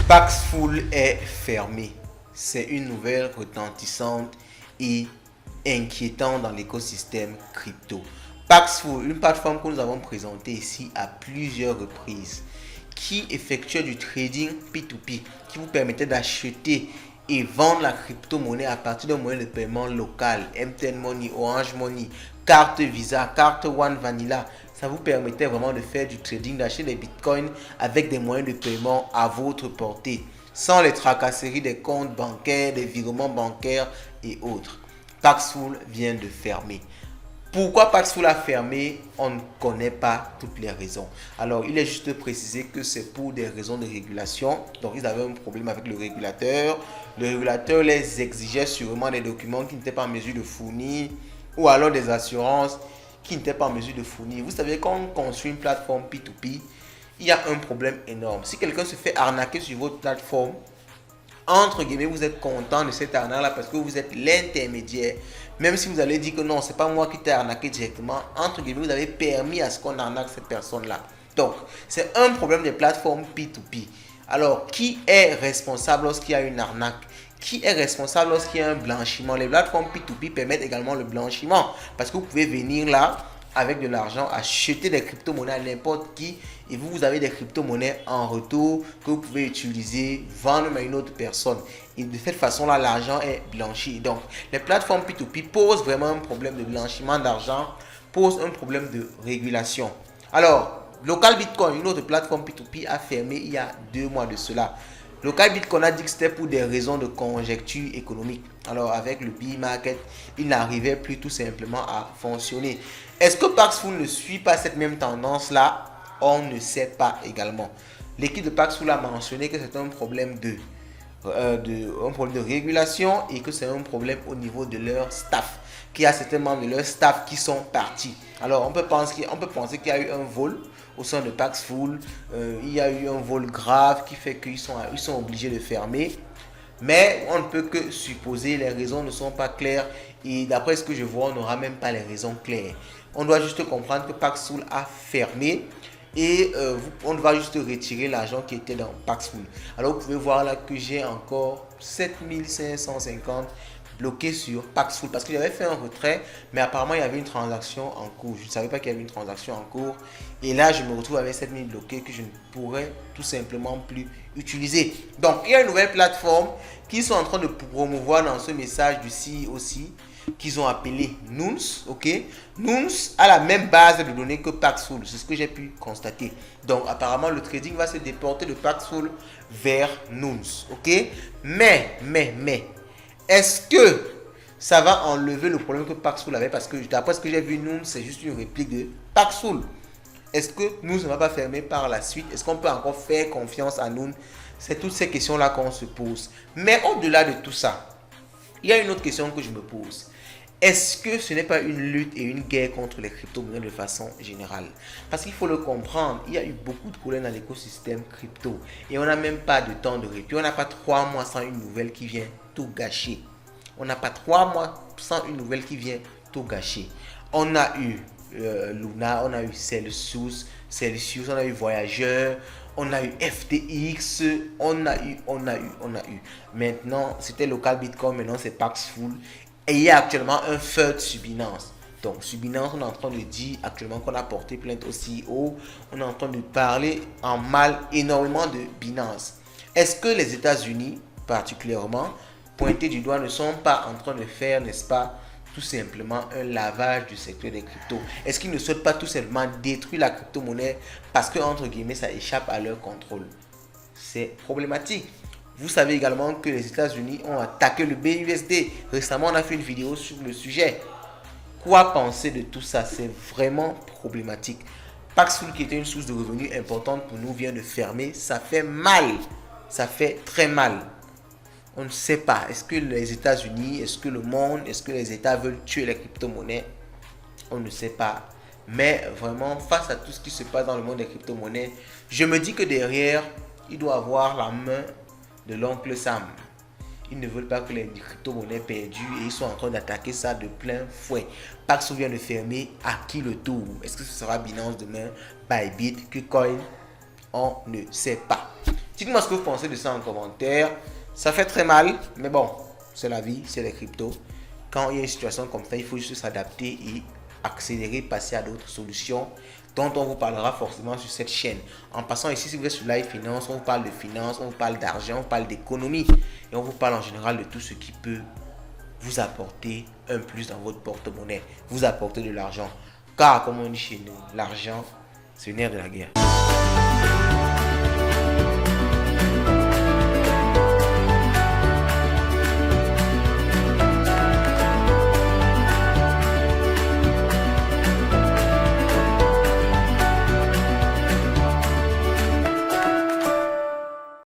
Paxful est fermé. C'est une nouvelle retentissante et inquiétante dans l'écosystème crypto. Paxful, une plateforme que nous avons présentée ici à plusieurs reprises, qui effectuait du trading P2P, qui vous permettait d'acheter et vendre la crypto-monnaie à partir d'un moyen de paiement local, MTN Money, Orange Money, carte Visa, carte One Vanilla. Ça vous permettait vraiment de faire du trading, d'acheter des bitcoins avec des moyens de paiement à votre portée, sans les tracasseries des comptes bancaires, des virements bancaires et autres. Paxful vient de fermer. Pourquoi Paxful a fermé? On ne connaît pas toutes les raisons. Alors, il est juste précisé que c'est pour des raisons de régulation. Donc, ils avaient un problème avec le régulateur. Le régulateur les exigeait sûrement des documents qu'ils n'étaient pas en mesure de fournir ou alors des assurances qu'ils n'étaient pas en mesure de fournir. Vous savez, quand on construit une plateforme P2P, il y a un problème énorme. Si quelqu'un se fait arnaquer sur votre plateforme, entre guillemets, vous êtes content de cette arnaque là parce que vous êtes l'intermédiaire. Même si vous allez dire que non, c'est pas moi qui t'ai arnaqué directement, entre guillemets, vous avez permis à ce qu'on arnaque cette personne là. Donc, c'est un problème des plateformes P2P. Alors, qui est responsable lorsqu'il y a une arnaque? Qui est responsable lorsqu'il y a un blanchiment? Les plateformes P2P permettent également le blanchiment parce que vous pouvez venir là avec de l'argent, acheter des crypto-monnaies à n'importe qui et vous avez des crypto-monnaies en retour que vous pouvez utiliser, vendre à une autre personne. Et de cette façon-là, l'argent est blanchi. Donc, les plateformes P2P posent vraiment un problème de blanchiment d'argent, posent un problème de régulation. Alors, Local Bitcoin, une autre plateforme P2P, a fermé il y a 2 mois de cela. Local Bitcoin a dit que c'était pour des raisons de conjoncture économique. Alors avec le B-Market, il n'arrivait plus tout simplement à fonctionner. Est-ce que Paxful ne suit pas cette même tendance-là? On ne sait pas également. L'équipe de Paxful a mentionné que c'est un problème de régulation et que c'est un problème au niveau de leur staff. Qu'il y a certains membres de leur staff qui sont partis. Alors on peut penser qu'il y a eu un vol au sein de Paxful. Il y a eu un vol grave qui fait qu'ils sont obligés de fermer. Mais on ne peut que supposer, les raisons ne sont pas claires. Et d'après ce que je vois, on n'aura même pas les raisons claires. On doit juste comprendre que Paxful a fermé. Et on va juste retirer l'argent qui était dans Paxful. Alors vous pouvez voir là que j'ai encore 7550 bloqué sur Paxful parce que j'avais fait un retrait, mais apparemment il y avait une transaction en cours. Je ne savais pas qu'il y avait une transaction en cours. Et là, je me retrouve avec 7000 bloqués que je ne pourrais tout simplement plus utiliser. Donc, il y a une nouvelle plateforme qu'ils sont en train de promouvoir dans ce message du CEO aussi, qu'ils ont appelé Nuns, ok. Nuns a la même base de données que Paxful, c'est ce que j'ai pu constater. Donc apparemment le trading va se déporter de Paxful vers Nuns, ok. Mais est-ce que ça va enlever le problème que Paxful avait? Parce que d'après ce que j'ai vu, Nuns c'est juste une réplique de Paxful. Est-ce que Nuns ne va pas fermer par la suite? Est-ce qu'on peut encore faire confiance à Nuns? C'est toutes ces questions là qu'on se pose. Mais au-delà de tout ça, il y a une autre question que je me pose. Est-ce que ce n'est pas une lutte et une guerre contre les crypto-monnaies de façon générale? Parce qu'il faut le comprendre, il y a eu beaucoup de problèmes dans l'écosystème crypto. Et on n'a même pas de temps de répit. On n'a pas 3 mois sans une nouvelle qui vient tout gâcher. On n'a pas 3 mois sans une nouvelle qui vient tout gâcher. On a eu Luna, on a eu Celsius, on a eu Voyageur, on a eu FTX, on a eu. Maintenant, c'était Local Bitcoin, maintenant c'est Paxful. Et il y a actuellement un FUD sur Binance. Donc sur Binance, on est en train de dire actuellement qu'on a porté plainte au CEO. On est en train de parler en mal énormément de Binance. Est-ce que les États-Unis, particulièrement, pointés du doigt, ne sont pas en train de faire, n'est-ce pas, tout simplement un lavage du secteur des cryptos? Est-ce qu'ils ne souhaitent pas tout simplement détruire la crypto-monnaie parce que, entre guillemets, ça échappe à leur contrôle? C'est problématique. Vous savez également que les États-Unis ont attaqué le BUSD. Récemment, on a fait une vidéo sur le sujet. Quoi penser de tout ça? C'est vraiment problématique. Paxful, qui était une source de revenus importante pour nous, vient de fermer. Ça fait mal. Ça fait très mal. On ne sait pas. Est-ce que les États-Unis, est-ce que le monde, est-ce que les États veulent tuer les crypto-monnaies? On ne sait pas. Mais vraiment, face à tout ce qui se passe dans le monde des crypto-monnaies, je me dis que derrière, il doit avoir la main de l'oncle Sam. Ils ne veulent pas que les crypto-monnaies perdues et ils sont en train d'attaquer ça de plein fouet. Paxful vient de fermer. À qui le tour? Est-ce que ce sera Binance demain, Bybit, KuCoin? On ne sait pas. Dites-moi ce que vous pensez de ça en commentaire. Ça fait très mal, mais bon, c'est la vie, c'est les cryptos. Quand il y a une situation comme ça, il faut juste s'adapter et accélérer, passer à d'autres solutions dont on vous parlera forcément sur cette chaîne. En passant ici, si vous êtes sur Live Finance, on vous parle de finance, on vous parle d'argent, on vous parle d'économie et on vous parle en général de tout ce qui peut vous apporter un plus dans votre porte-monnaie, vous apporter de l'argent. Car comme on dit chez nous, l'argent, c'est le nerf de la guerre.